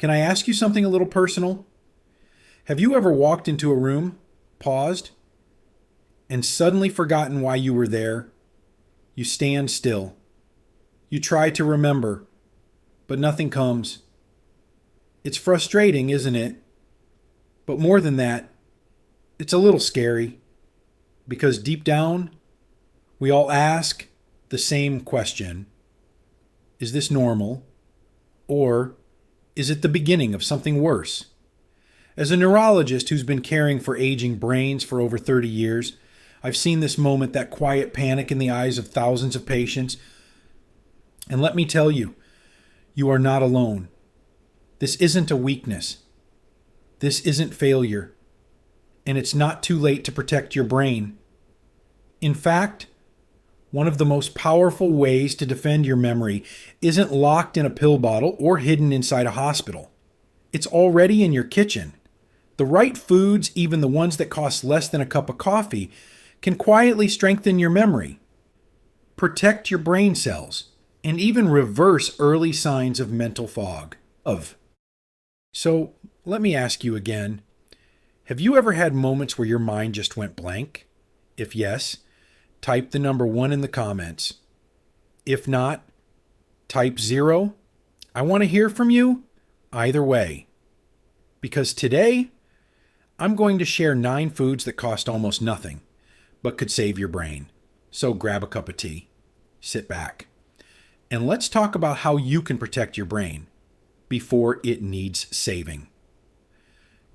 Can I ask you something a little personal? Have you ever walked into a room, paused, and suddenly forgotten why you were there? You stand still. You try to remember, but nothing comes. It's frustrating, isn't it? But more than that, it's a little scary, because deep down, we all ask the same question. Is this normal? Or is it the beginning of something worse? As a neurologist who's been caring for aging brains for over 30 years, I've seen this moment, that quiet panic in the eyes of thousands of patients. And let me tell you, you are not alone. This isn't a weakness. This isn't failure. And it's not too late to protect your brain. In fact, one of the most powerful ways to defend your memory isn't locked in a pill bottle or hidden inside a hospital. It's already in your kitchen. The right foods, even the ones that cost less than a cup of coffee, can quietly strengthen your memory, protect your brain cells, and even reverse early signs of mental fog. So, let me ask you again, have you ever had moments where your mind just went blank? If yes, type the number 1 in the comments. If not, type 0. I want to hear from you either way. Because today, I'm going to share 9 foods that cost almost nothing, but could save your brain. So grab a cup of tea, sit back, and let's talk about how you can protect your brain before it needs saving.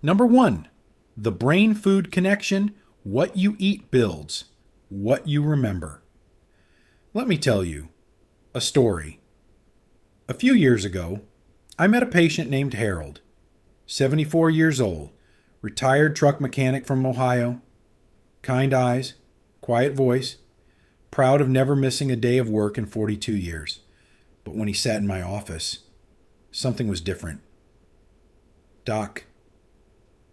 Number 1, the brain-food connection. What you eat builds what you remember. Let me tell you a story. A few years ago, I met a patient named Harold, 74 years old, retired truck mechanic from Ohio, kind eyes, quiet voice, proud of never missing a day of work in 42 years. But when he sat in my office, something was different. "Doc,"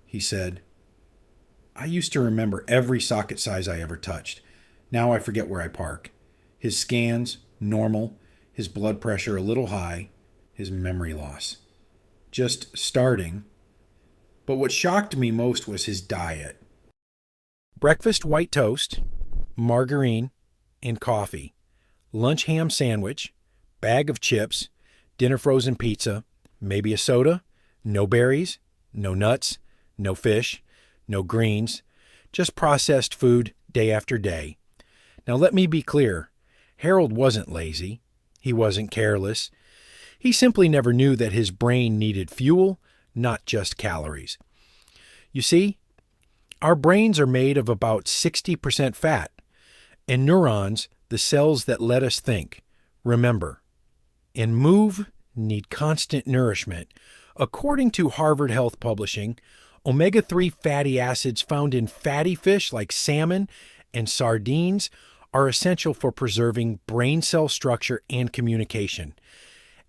he said, "I used to remember every socket size I ever touched. Now I forget where I park. His scans, normal. His blood pressure, a little high. His memory loss. Just starting. But what shocked me most was his diet. Breakfast white toast, margarine, and coffee. Lunch ham sandwich, bag of chips, dinner frozen pizza, maybe a soda, no berries, no nuts, no fish, no greens, just processed food day after day. Now let me be clear, Harold wasn't lazy. He wasn't careless. He simply never knew that his brain needed fuel, not just calories. You see, our brains are made of about 60% fat, and neurons, the cells that let us think, remember, and move need constant nourishment. According to Harvard Health Publishing, omega-3 fatty acids found in fatty fish like salmon and sardines are essential for preserving brain cell structure and communication.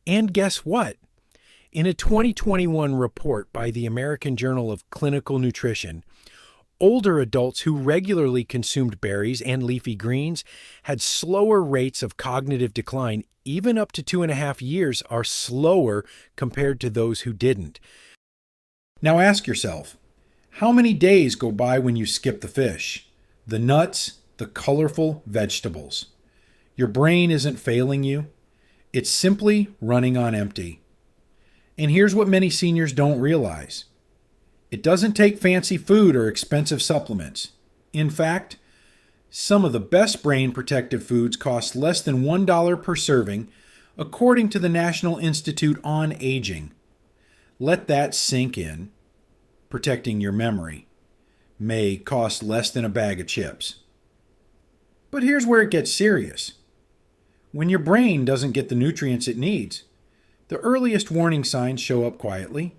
And guess what? In a 2021 report by the American Journal of Clinical Nutrition, older adults who regularly consumed berries and leafy greens had slower rates of cognitive decline. Even up to 2.5 years are slower compared to those who didn't. Now ask yourself, how many days go by when you skip the fish, the nuts, the colorful vegetables? Your brain isn't failing you. It's simply running on empty. And here's what many seniors don't realize. It doesn't take fancy food or expensive supplements. In fact, some of the best brain protective foods cost less than $1 per serving, according to the National Institute on Aging. Let that sink in. Protecting your memory may cost less than a bag of chips. But here's where it gets serious. When your brain doesn't get the nutrients it needs, the earliest warning signs show up quietly.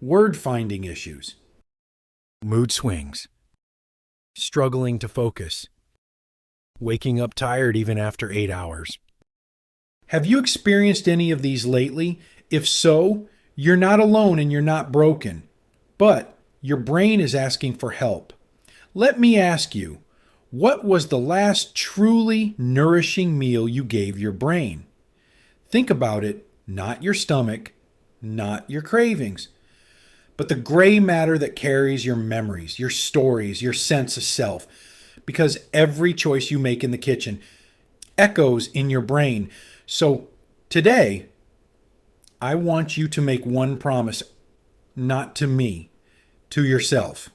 Word finding issues, mood swings, struggling to focus, waking up tired even after 8 hours. Have you experienced any of these lately? If so, you're not alone and you're not broken, but your brain is asking for help. Let me ask you, what was the last truly nourishing meal you gave your brain? Think about it, not your stomach, not your cravings, but the gray matter that carries your memories, your stories, your sense of self. Because every choice you make in the kitchen echoes in your brain. So today, I want you to make one promise, not to me, to yourself,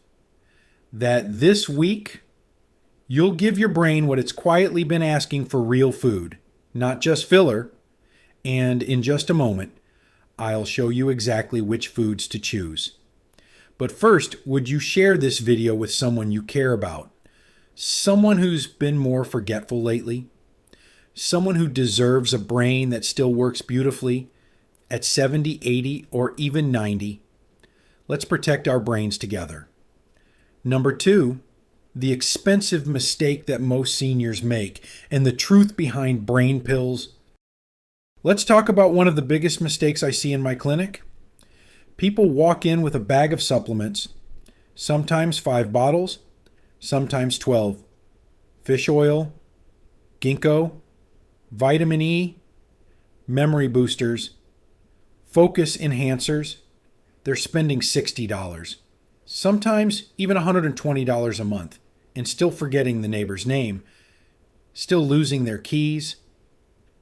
that this week you'll give your brain what it's quietly been asking for: real food, not just filler. And in just a moment, I'll show you exactly which foods to choose. But first, would you share this video with someone you care about? Someone who's been more forgetful lately? Someone who deserves a brain that still works beautifully at 70, 80, or even 90? Let's protect our brains together. Number 2, the expensive mistake that most seniors make and the truth behind brain pills. Let's talk about one of the biggest mistakes I see in my clinic. People walk in with a bag of supplements, sometimes 5 bottles, sometimes 12. Fish oil, ginkgo, vitamin E, memory boosters, focus enhancers. They're spending $60, sometimes even $120 a month, and still forgetting the neighbor's name, still losing their keys,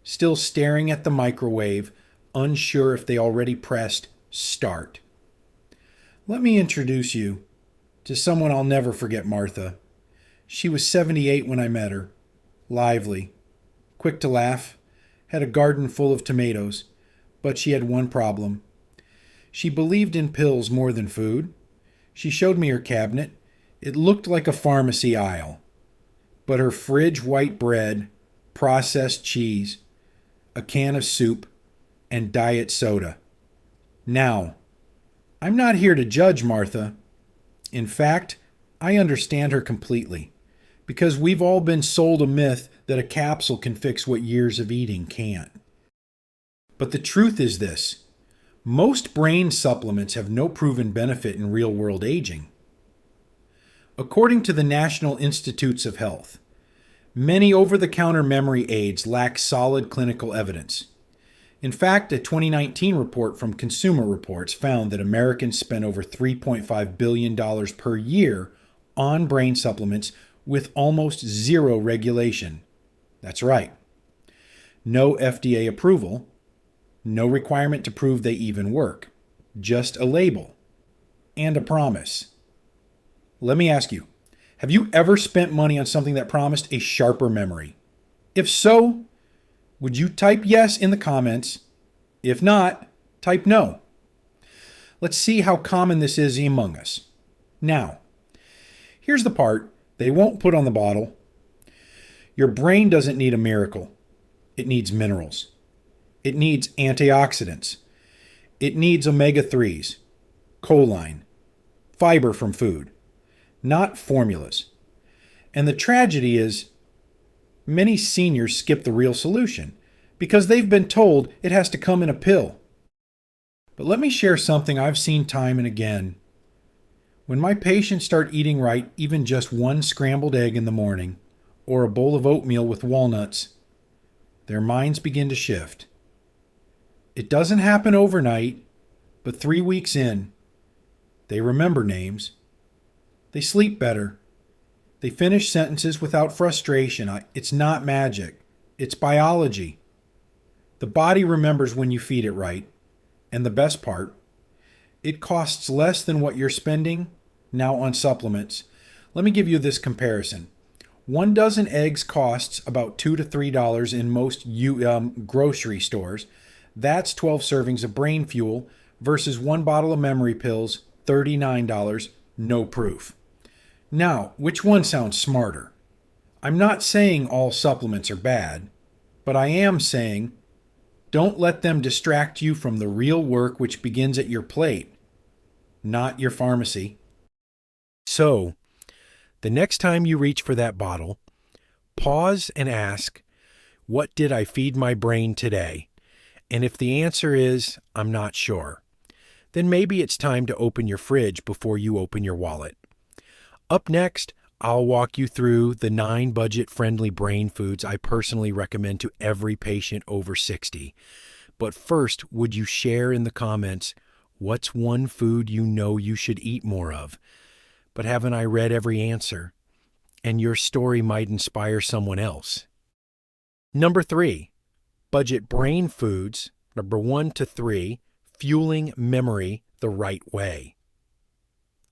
still staring at the microwave, unsure if they already pressed start. Let me introduce you to someone I'll never forget: Martha. She was 78 when I met her. Lively, quick to laugh, had a garden full of tomatoes, but she had one problem. She believed in pills more than food. She showed me her cabinet. It looked like a pharmacy aisle, but her fridge white bread, processed cheese, a can of soup, and diet soda. Now, I'm not here to judge Martha. In fact, I understand her completely, because we've all been sold a myth that a capsule can fix what years of eating can't. But the truth is this: most brain supplements have no proven benefit in real-world aging. According to the National Institutes of Health, many over-the-counter memory aids lack solid clinical evidence. In fact, a 2019 report from Consumer Reports found that Americans spend over $3.5 billion per year on brain supplements with almost zero regulation. That's right. No FDA approval, no requirement to prove they even work, just a label and a promise. Let me ask you, have you ever spent money on something that promised a sharper memory? If so, would you type yes in the comments? If not, type no. Let's see how common this is among us. Now, here's the part they won't put on the bottle. Your brain doesn't need a miracle. It needs minerals. It needs antioxidants. It needs omega-3s, choline, fiber from food, not formulas. And the tragedy is, many seniors skip the real solution because they've been told it has to come in a pill. But let me share something I've seen time and again. When my patients start eating right, even just one scrambled egg in the morning or a bowl of oatmeal with walnuts, their minds begin to shift. It doesn't happen overnight, but 3 weeks in, they remember names. They sleep better. They finish sentences without frustration. It's not magic. It's biology. The body remembers when you feed it right. And the best part, it costs less than what you're spending now on supplements. Let me give you this comparison. 1 dozen eggs costs about $2 to $3 in most grocery stores. That's 12 servings of brain fuel versus 1 bottle of memory pills, $39, no proof. Now, which one sounds smarter? I'm not saying all supplements are bad, but I am saying don't let them distract you from the real work which begins at your plate, not your pharmacy. So, the next time you reach for that bottle, pause and ask, what did I feed my brain today? And if the answer is, I'm not sure, then maybe it's time to open your fridge before you open your wallet. Up next, I'll walk you through the 9 budget-friendly brain foods I personally recommend to every patient over 60. But first, would you share in the comments what's one food you know you should eat more of? But haven't I read every answer? And your story might inspire someone else. Number 3, budget brain foods, number 1 to 3, fueling memory the right way.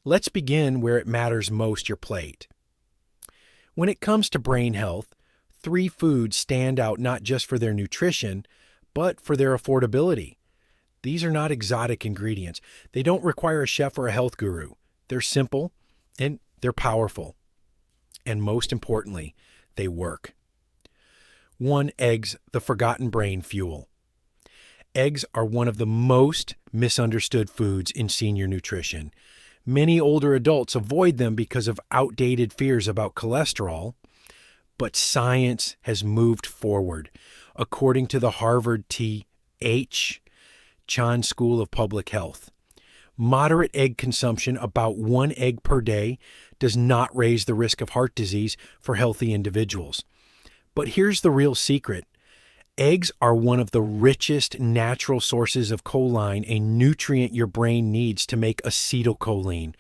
Let's begin where it matters most, your plate. When it comes to brain health, 3 foods stand out not just for their nutrition, but for their affordability. These are not exotic ingredients. They don't require a chef or a health guru. They're simple and they're powerful. And most importantly, they work. 1, eggs, the forgotten brain fuel. Eggs are one of the most misunderstood foods in senior nutrition. Many older adults avoid them because of outdated fears about cholesterol, but science has moved forward. According to the Harvard T.H. Chan School of Public Health, moderate egg consumption, about 1 egg per day, does not raise the risk of heart disease for healthy individuals. But here's the real secret. Eggs are one of the richest natural sources of choline, a nutrient your brain needs to make acetylcholine,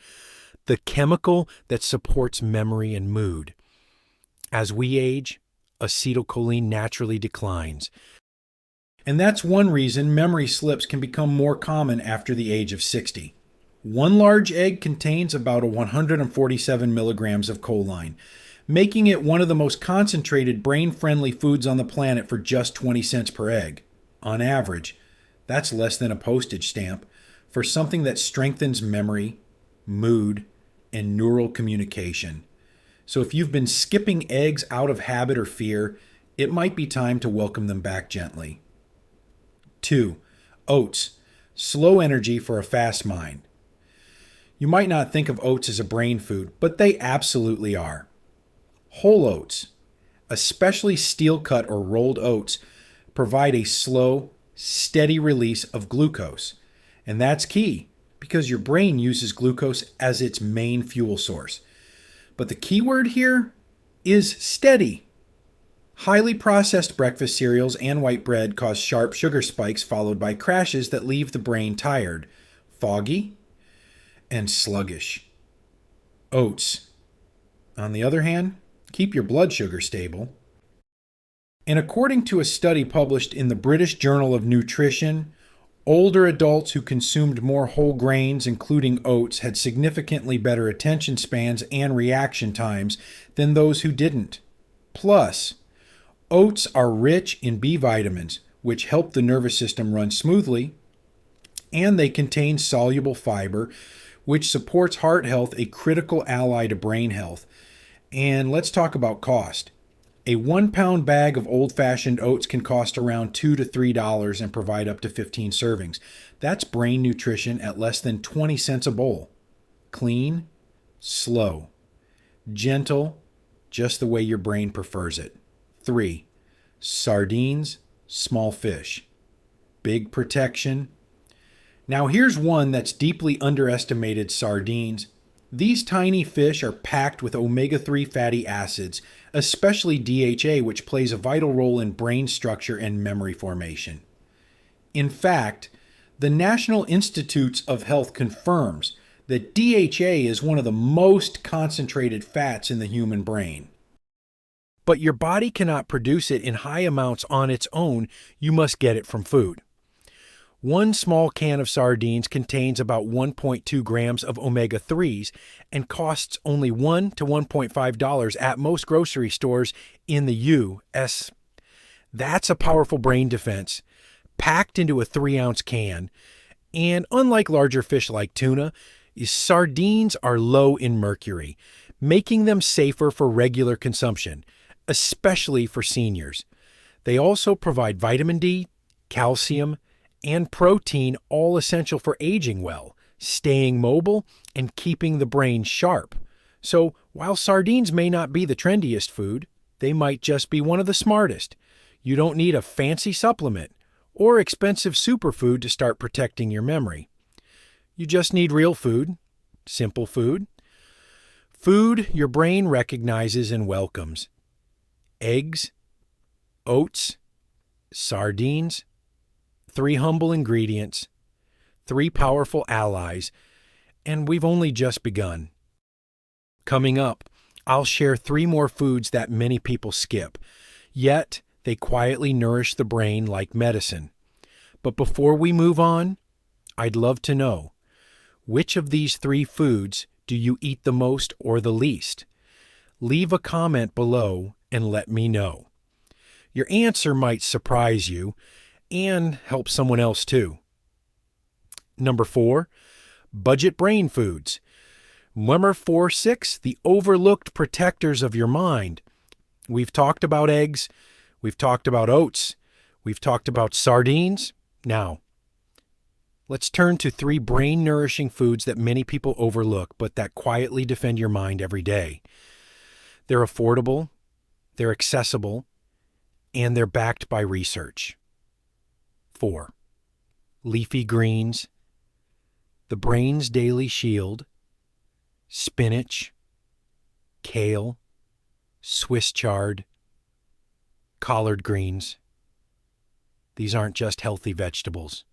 the chemical that supports memory and mood. As we age, acetylcholine naturally declines. And that's one reason memory slips can become more common after the age of 60. 1 large egg contains about 147 milligrams of choline, making it one of the most concentrated brain-friendly foods on the planet for just 20 cents per egg. On average, that's less than a postage stamp for something that strengthens memory, mood, and neural communication. So if you've been skipping eggs out of habit or fear, it might be time to welcome them back gently. 2, oats, slow energy for a fast mind. You might not think of oats as a brain food, but they absolutely are. Whole oats, especially steel-cut or rolled oats, provide a slow, steady release of glucose. And that's key because your brain uses glucose as its main fuel source. But the key word here is steady. Highly processed breakfast cereals and white bread cause sharp sugar spikes followed by crashes that leave the brain tired, foggy, and sluggish. Oats, on the other hand, keep your blood sugar stable. And according to a study published in the British Journal of Nutrition, older adults who consumed more whole grains, including oats, had significantly better attention spans and reaction times than those who didn't. Plus, oats are rich in B vitamins, which help the nervous system run smoothly, and they contain soluble fiber, which supports heart health, a critical ally to brain health. And let's talk about cost. A 1-pound bag of old-fashioned oats can cost around $2 to $3 and provide up to 15 servings. That's brain nutrition at less than 20 cents a bowl. Clean, slow, gentle, just the way your brain prefers it. 3, sardines, small fish. Big protection. Now here's one that's deeply underestimated: sardines. These tiny fish are packed with omega-3 fatty acids, especially DHA, which plays a vital role in brain structure and memory formation. In fact, the National Institutes of Health confirms that DHA is one of the most concentrated fats in the human brain. But your body cannot produce it in high amounts on its own. You must get it from food. 1 small can of sardines contains about 1.2 grams of omega-3s and costs only $1 to $1.5 at most grocery stores in the U.S. That's a powerful brain defense, packed into a 3-ounce can. And unlike larger fish like tuna, sardines are low in mercury, making them safer for regular consumption, especially for seniors. They also provide vitamin D, calcium, and protein, all essential for aging well, staying mobile, and keeping the brain sharp. So while sardines may not be the trendiest food, they might just be one of the smartest. You don't need a fancy supplement or expensive superfood to start protecting your memory. You just need real food, simple food, food your brain recognizes and welcomes. Eggs, oats, sardines, 3 humble ingredients, 3 powerful allies, and we've only just begun. Coming up, I'll share 3 more foods that many people skip, yet they quietly nourish the brain like medicine. But before we move on, I'd love to know, which of these 3 foods do you eat the most or the least? Leave a comment below and let me know. Your answer might surprise you and help someone else too. Number 4, budget brain foods. Number 4-6, the overlooked protectors of your mind. We've talked about eggs. We've talked about oats. We've talked about sardines. Now, let's turn to 3 brain-nourishing foods that many people overlook, but that quietly defend your mind every day. They're affordable, they're accessible, and they're backed by research. 4. Leafy greens, the brain's daily shield, spinach, kale, Swiss chard, collard greens. These aren't just healthy vegetables.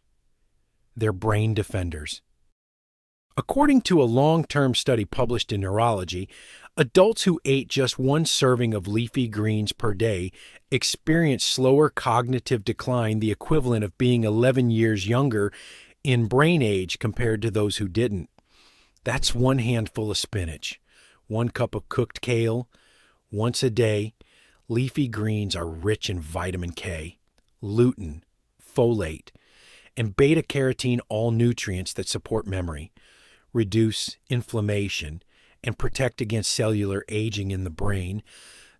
They're brain defenders. According to a long-term study published in Neurology, adults who ate just 1 serving of leafy greens per day experienced slower cognitive decline, the equivalent of being 11 years younger in brain age compared to those who didn't. That's 1 handful of spinach, 1 cup of cooked kale, once a day. Leafy greens are rich in vitamin K, lutein, folate, and beta-carotene, all nutrients that support memory, reduce inflammation, and protect against cellular aging in the brain.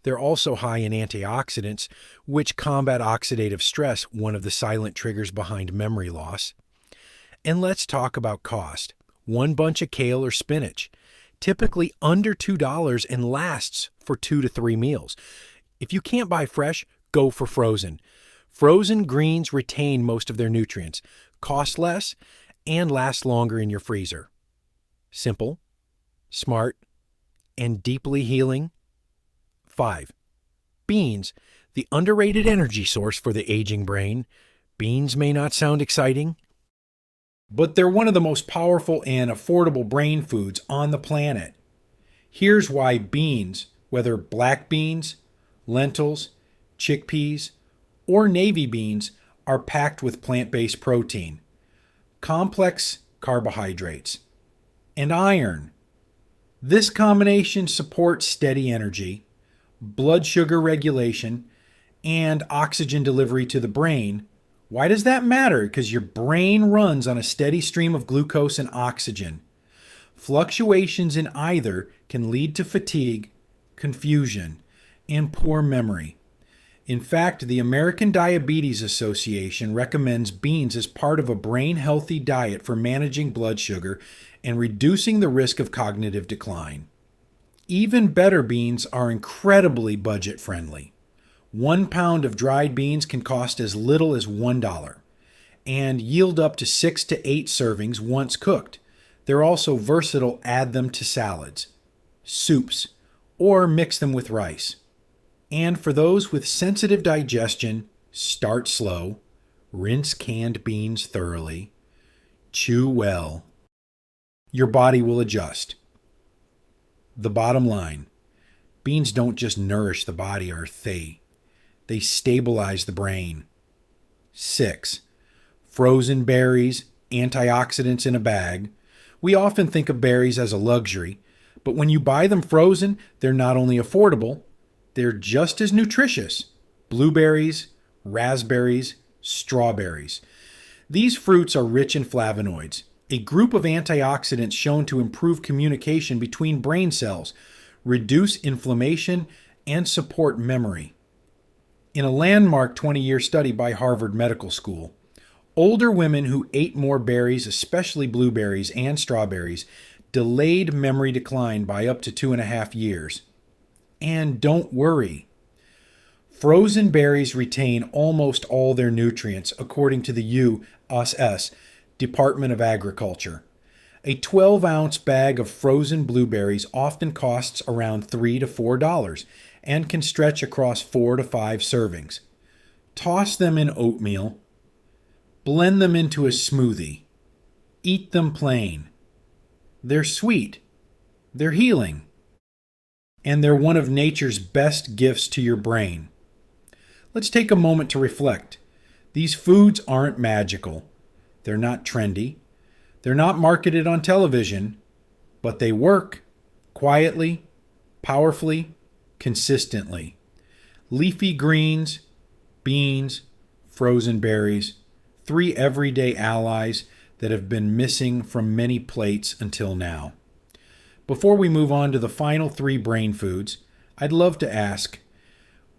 They're also high in antioxidants, which combat oxidative stress, one of the silent triggers behind memory loss. And let's talk about cost. 1 bunch of kale or spinach, typically under $2 and lasts for 2 to 3 meals. If you can't buy fresh, go for frozen. Frozen greens retain most of their nutrients, cost less, and last longer in your freezer. Simple, smart, and deeply healing. 5. Beans, the underrated energy source for the aging brain. Beans may not sound exciting, but they're one of the most powerful and affordable brain foods on the planet. Here's why beans, whether black beans, lentils, chickpeas, or navy beans, are packed with plant-based protein, complex carbohydrates, and iron. This combination supports steady energy, blood sugar regulation, and oxygen delivery to the brain. Why does that matter? Because your brain runs on a steady stream of glucose and oxygen. Fluctuations in either can lead to fatigue, confusion, and poor memory. In fact, the American Diabetes Association recommends beans as part of a brain-healthy diet for managing blood sugar and reducing the risk of cognitive decline. Even better, beans are incredibly budget-friendly. 1 pound of dried beans can cost as little as $1 and yield up to 6 to 8 servings once cooked. They're also versatile. Add them to salads, soups, or mix them with rice. And for those with sensitive digestion, start slow, rinse canned beans thoroughly, chew well. Your body will adjust. The bottom line, beans don't just nourish the body, they stabilize the brain. 6. Frozen berries, antioxidants in a bag. We often think of berries as a luxury, but when you buy them frozen, they're not only affordable, they're just as nutritious. Blueberries, raspberries, strawberries. These fruits are rich in flavonoids, a group of antioxidants shown to improve communication between brain cells, reduce inflammation, and support memory. In a landmark 20-year study by Harvard Medical School, older women who ate more berries, especially blueberries and strawberries, delayed memory decline by up to 2.5 years. And don't worry, frozen berries retain almost all their nutrients, according to the U.S. Department of Agriculture. A 12-ounce bag of frozen blueberries often costs around $3 to $4 and can stretch across 4 to 5 servings. Toss them in oatmeal, Blend them into a smoothie. Eat them plain. They're sweet. They're healing. And they're one of nature's best gifts to your brain. Let's take a moment to reflect. These foods aren't magical. They're not trendy. They're not marketed on television, but they work quietly, powerfully, consistently. Leafy greens, beans, frozen berries, 3 everyday allies that have been missing from many plates until now. Before we move on to the final 3 brain foods, I'd love to ask,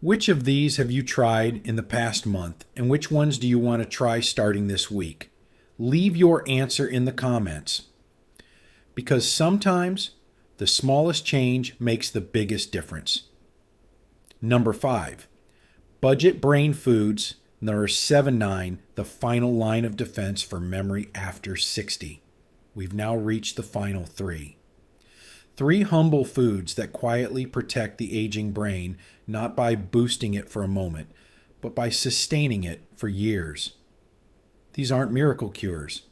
which of these have you tried in the past month, and which ones do you want to try starting this week? Leave your answer in the comments. Because sometimes the smallest change makes the biggest difference. Number 5, budget brain foods nourish 7-9, the final line of defense for memory after 60. We've now reached the final 3. 3 humble foods that quietly protect the aging brain, not by boosting it for a moment, but by sustaining it for years. These aren't miracle cures.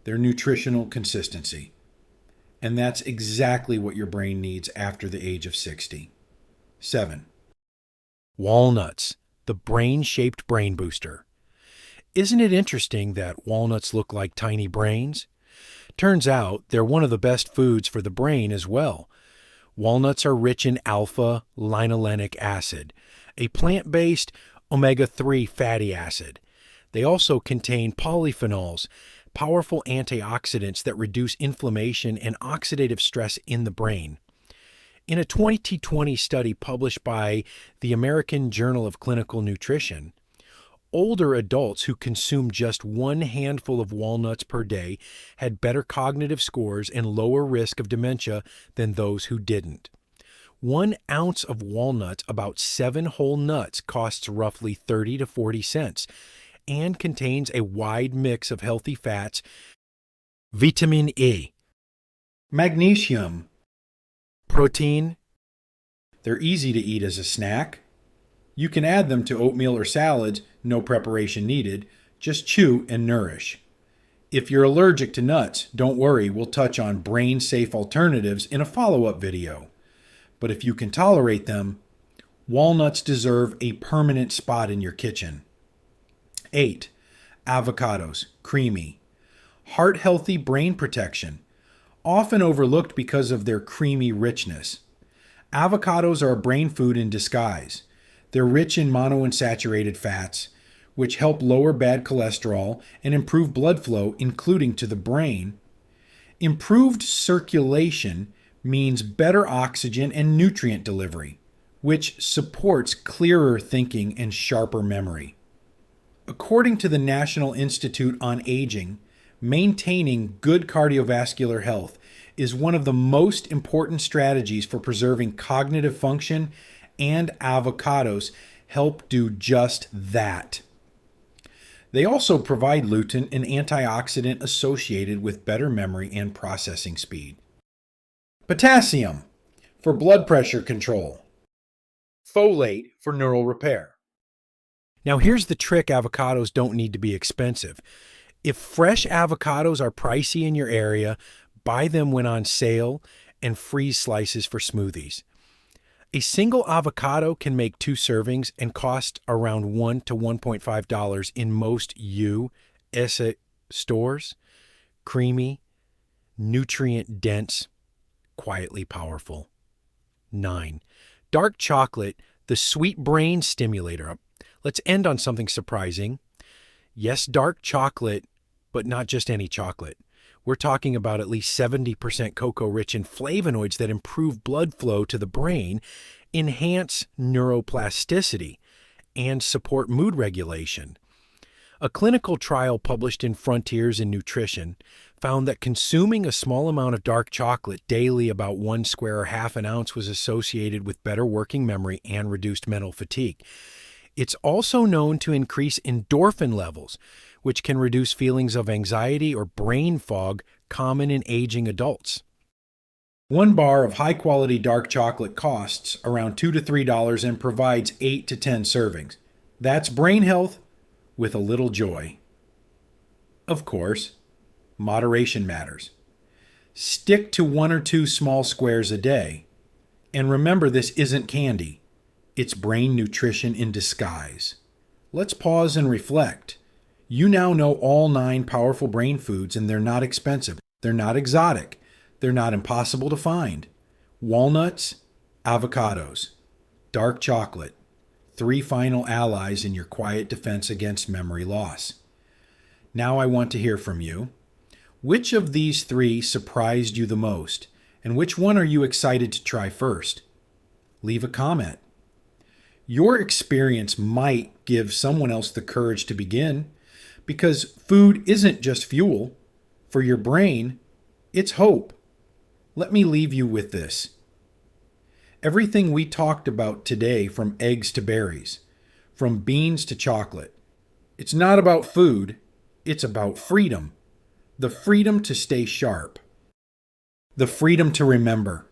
They're nutritional consistency. And that's exactly what your brain needs after the age of 60. 7. Walnuts, the brain-shaped brain booster. Isn't it interesting that walnuts look like tiny brains? Turns out they're one of the best foods for the brain as well. Walnuts are rich in alpha-linolenic acid, a plant-based omega-3 fatty acid. They also contain polyphenols, powerful antioxidants that reduce inflammation and oxidative stress in the brain. In a 2020 study published by the American Journal of Clinical Nutrition, older adults who consumed just 1 handful of walnuts per day had better cognitive scores and lower risk of dementia than those who didn't. 1 ounce of walnuts, about 7 whole nuts, costs roughly 30 to 40 cents and contains a wide mix of healthy fats, vitamin E, Magnesium. protein. They're easy to eat as a snack. You can add them to oatmeal or salads, no preparation needed. Just chew and nourish. If you're allergic to nuts, don't worry, we'll touch on brain-safe alternatives in a follow-up video. But if you can tolerate them, walnuts deserve a permanent spot in your kitchen. 8. Avocados, creamy. Heart-healthy brain protection, often overlooked because of their creamy richness. Avocados are a brain food in disguise. They're rich in monounsaturated fats, which help lower bad cholesterol and improve blood flow, including to the brain. Improved circulation means better oxygen and nutrient delivery, which supports clearer thinking and sharper memory. According to the National Institute on Aging, maintaining good cardiovascular health is one of the most important strategies for preserving cognitive function, and avocados help do just that. They also provide lutein, an antioxidant associated with better memory and processing speed. Potassium, for blood pressure control. Folate, for neural repair. Now here's the trick: avocados don't need to be expensive. If fresh avocados are pricey in your area, buy them when on sale and freeze slices for smoothies. A single avocado can make 2 servings and cost around $1 to $1.5 in most U.S. stores. Creamy, nutrient-dense, quietly powerful. 9. Dark chocolate, the sweet brain stimulator. Let's end on something surprising. Yes, dark chocolate, but not just any chocolate. We're talking about at least 70% cocoa-rich in flavonoids that improve blood flow to the brain, enhance neuroplasticity, and support mood regulation. A clinical trial published in Frontiers in Nutrition found that consuming a small amount of dark chocolate daily, about 1 square or half an ounce, was associated with better working memory and reduced mental fatigue. It's also known to increase endorphin levels, which can reduce feelings of anxiety or brain fog common in aging adults. 1 bar of high-quality dark chocolate costs around $2 to $3 and provides 8 to 10 servings. That's brain health with a little joy. Of course, moderation matters. Stick to 1 or 2 small squares a day. And remember, this isn't candy. It's brain nutrition in disguise. Let's pause and reflect. You now know all 9 powerful brain foods, and they're not expensive. They're not exotic. They're not impossible to find. Walnuts, avocados, dark chocolate, 3 final allies in your quiet defense against memory loss. Now I want to hear from you. Which of these 3 surprised you the most, and which one are you excited to try first? Leave a comment. Your experience might give someone else the courage to begin, because food isn't just fuel. For your brain, it's hope. Let me leave you with this. Everything we talked about today, from eggs to berries, from beans to chocolate, it's not about food, it's about freedom. The freedom to stay sharp. The freedom to remember.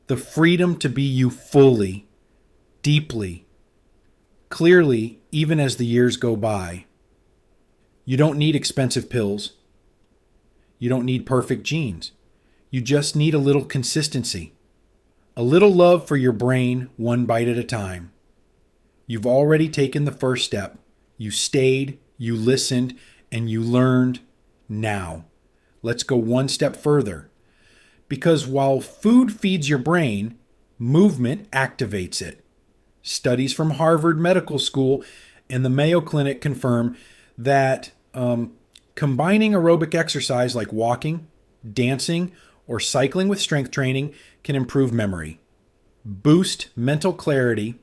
The freedom to be you fully, deeply, clearly, even as the years go by. You don't need expensive pills. You don't need perfect genes. You just need a little consistency. A little love for your brain, one bite at a time. You've already taken the first step. You stayed, you listened, and you learned. Now, let's go one step further. Because while food feeds your brain, movement activates it. Studies from Harvard Medical School and the Mayo Clinic confirm that combining aerobic exercise like walking, dancing, or cycling with strength training can improve memory, boost mental clarity,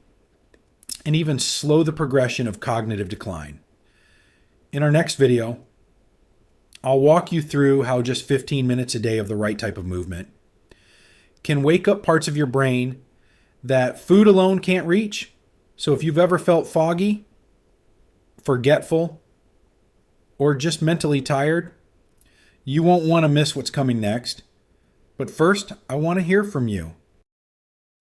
and even slow the progression of cognitive decline. In our next video, I'll walk you through how just 15 minutes a day of the right type of movement can wake up parts of your brain that food alone can't reach. So if you've ever felt foggy, forgetful, or just mentally tired, you won't want to miss what's coming next. But first, I want to hear from you.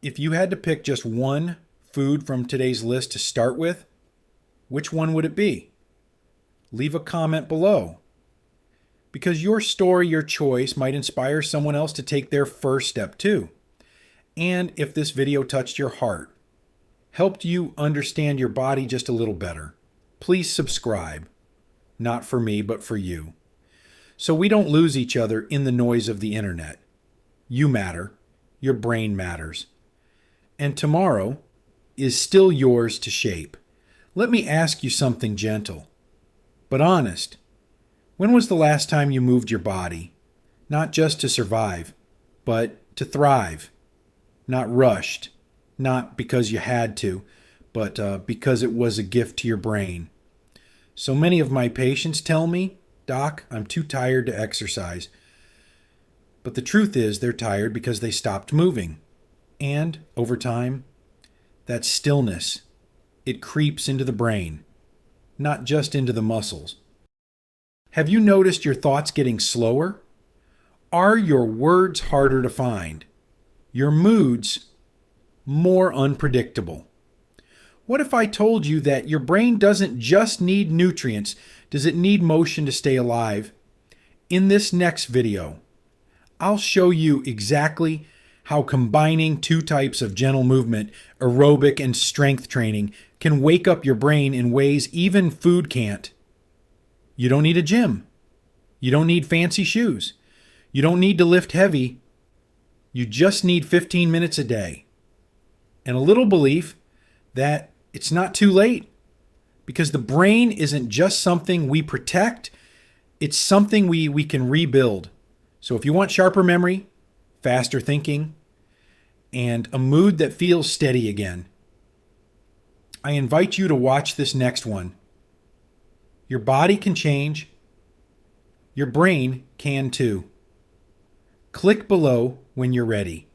If you had to pick just one food from today's list to start with, which one would it be? Leave a comment below. Because your story, your choice, might inspire someone else to take their first step too. And if this video touched your heart, helped you understand your body just a little better, please subscribe. Not for me, but for you. So we don't lose each other in the noise of the internet. You matter. Your brain matters. And tomorrow is still yours to shape. Let me ask you something gentle, but honest. When was the last time you moved your body? Not just to survive, but to thrive. Not rushed. Not because you had to, but because it was a gift to your brain. So many of my patients tell me, "Doc, I'm too tired to exercise." But the truth is they're tired because they stopped moving. And over time, that stillness, it creeps into the brain, not just into the muscles. Have you noticed your thoughts getting slower? Are your words harder to find? Your moods more unpredictable? What if I told you that your brain doesn't just need nutrients? Does it need motion to stay alive? In this next video, I'll show you exactly how combining 2 types of gentle movement, aerobic and strength training, can wake up your brain in ways even food can't. You don't need a gym. You don't need fancy shoes. You don't need to lift heavy. You just need 15 minutes a day. And a little belief that it's not too late, because the brain isn't just something we protect, it's something we can rebuild. So if you want sharper memory, faster thinking, and a mood that feels steady again, I invite you to watch this next one. Your body can change. Your brain can too. Click below when you're ready.